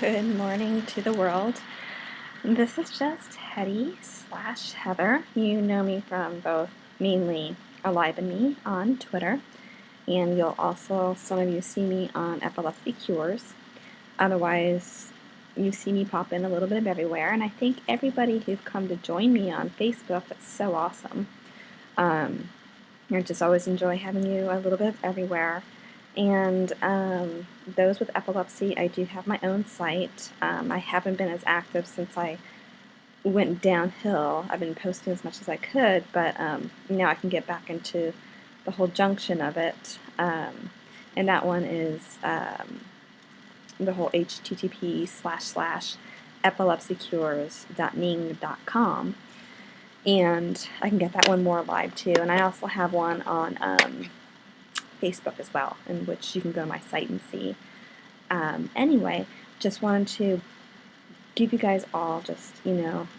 Good morning to the world. This is just Hetty/Heather. You know me from both mainly Alive and Me on Twitter, and you'll also, some of you see me on Epilepsy Cures. Otherwise, you see me pop in a little bit of everywhere, and I thank everybody who've come to join me on Facebook. That's so awesome. I just always enjoy having you a little bit everywhere. And those with epilepsy, I do have my own site. I haven't been as active since I went downhill. I've been posting as much as I could, but now I can get back into the whole junction of it. And that one is the whole http://epilepsycures.ning.com. And I can get that one more alive too. And I also have one on Facebook as well, in which you can go to my site and see. Anyway, just wanted to give you guys all just,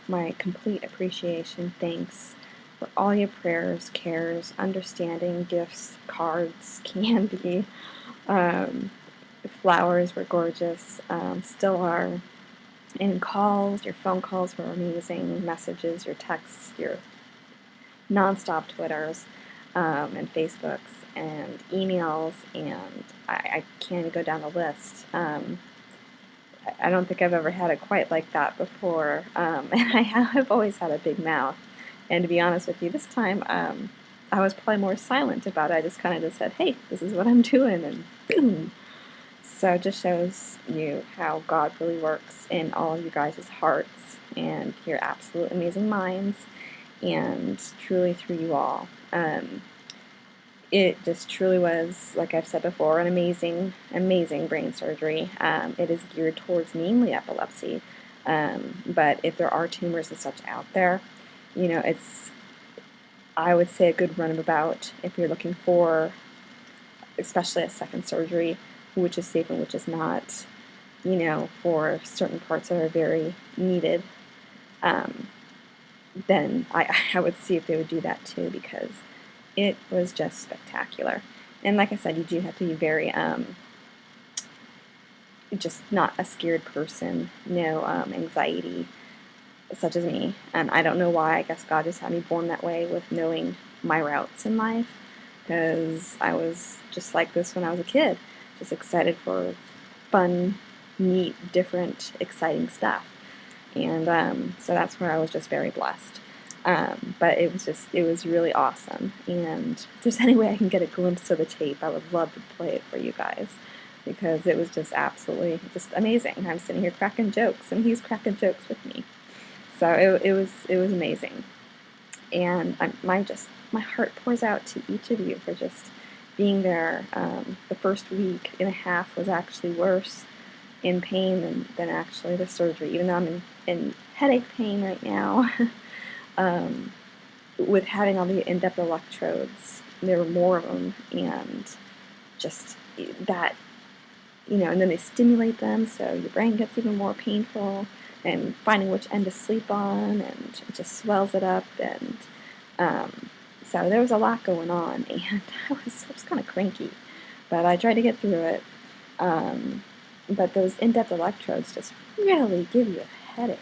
my complete appreciation, thanks for all your prayers, cares, understanding, gifts, cards, candy. Flowers were gorgeous, still are. And calls, your phone calls were amazing, messages, your texts, your nonstop Twitters, and Facebooks, and emails, and I can't even go down the list. I don't think I've ever had it quite like that before, and I've always had a big mouth, and to be honest with you, this time I was probably more silent about it. I just kind of just said, hey, this is what I'm doing, and boom. So it just shows you how God really works in all of you guys' hearts and your absolute amazing minds, and truly through you all. It just truly was, like I've said before, an amazing, amazing brain surgery. It is geared towards mainly epilepsy, but if there are tumors and such out there, it's, I would say, a good runabout if you're looking for, especially a second surgery, which is safe and which is not, for certain parts that are very needed, then I would see if they would do that too, because it was just spectacular. And like I said, you do have to be very, just not a scared person, no anxiety, such as me. And I don't know why. I guess God just had me born that way, with knowing my routes in life, because I was just like this when I was a kid. Just excited for fun, neat, different, exciting stuff. And so that's where I was just very blessed. But it was really awesome. And if there's any way I can get a glimpse of the tape, I would love to play it for you guys, because it was just absolutely just amazing. I'm sitting here cracking jokes, and he's cracking jokes with me. So it was amazing. And my heart pours out to each of you for just being there. The first week and a half was actually worse in pain than actually the surgery, even though I'm in headache pain right now. With having all the in-depth electrodes, there were more of them, and just that, and then they stimulate them, so your brain gets even more painful, and finding which end to sleep on, and it just swells it up, and so there was a lot going on, and I was kind of cranky, but I tried to get through it. But those in-depth electrodes just really give you a headache.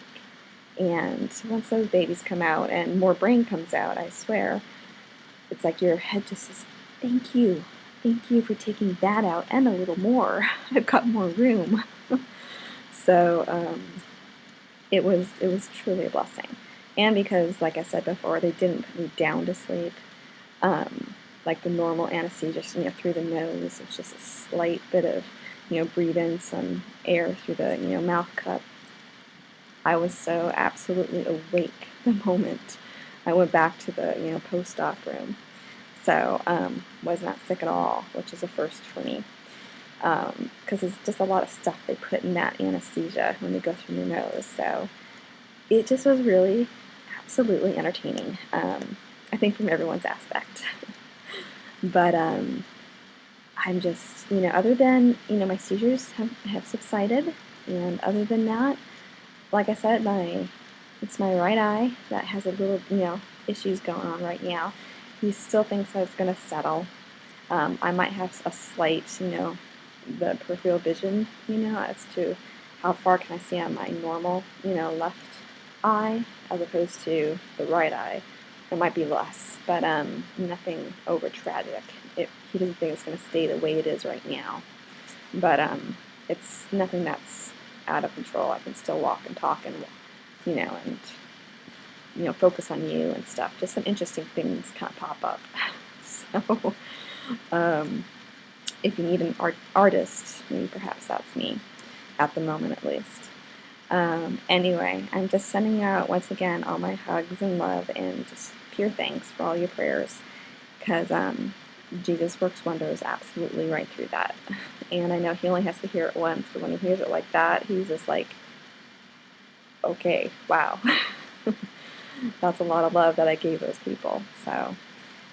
And once those babies come out and more brain comes out, I swear, it's like your head just says, thank you for taking that out and a little more. I've got more room. So it was truly a blessing. And because, like I said before, they didn't put me down to sleep, like the normal anesthesia, through the nose. It's just a slight bit of, breathe in some air through the, mouth cup. I was so absolutely awake the moment I went back to the, post-op room. So, was not sick at all, which is a first for me. Because it's just a lot of stuff they put in that anesthesia when they go through your nose. So, it just was really absolutely entertaining, I think, from everyone's aspect. But I'm just, other than, my seizures have subsided, and other than that, like I said, it's my right eye that has a little, issues going on right now. He still thinks that it's going to settle. I might have a slight, the peripheral vision, as to how far can I see on my normal, left eye as opposed to the right eye. It might be less, but nothing over tragic. He doesn't think it's going to stay the way it is right now, but it's nothing that's out of control. I can still walk and talk and, and focus on you and stuff. Just some interesting things kind of pop up. So, if you need an artist, maybe perhaps that's me, at the moment at least. Anyway, I'm just sending out, once again, all my hugs and love and just pure thanks for all your prayers, because Jesus works wonders absolutely right through that. And I know he only has to hear it once, but when he hears it like that, he's just like, okay, wow. That's a lot of love that I gave those people. So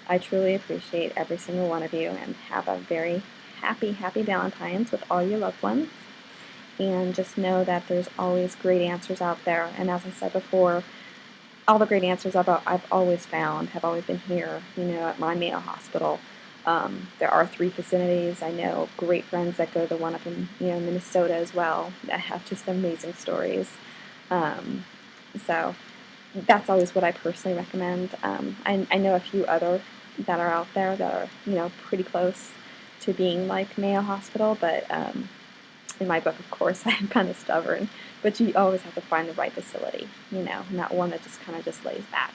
I truly appreciate every single one of you, and have a very happy Valentine's with all your loved ones. And just know that there's always great answers out there. And as I said before, all the great answers I've always found have always been here, at my Mayo Hospital. There are 3 facilities. I know great friends that go to the one up in, Minnesota as well, that have just amazing stories. So that's always what I personally recommend. I know a few other that are out there that are, pretty close to being like Mayo Hospital, but in my book, of course, I'm kind of stubborn, but you always have to find the right facility, not one that just kind of just lays back.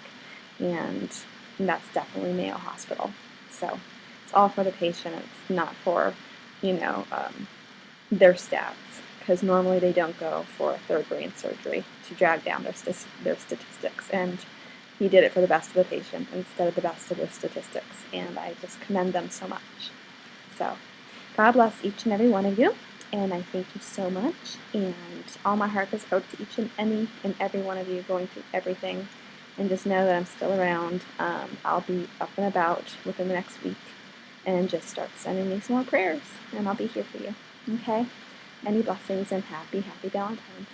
And that's definitely Mayo Hospital. So it's all for the patient. It's not for, their stats, because normally they don't go for a 3rd brain surgery to drag down their statistics. And he did it for the best of the patient instead of the best of their statistics. And I just commend them so much. So God bless each and every one of you. And I thank you so much, and all my heart goes out to each and every one of you going through everything. And just know that I'm still around. I'll be up and about within the next week, and just start sending me some more prayers, and I'll be here for you. Okay? Many blessings and happy Valentine's.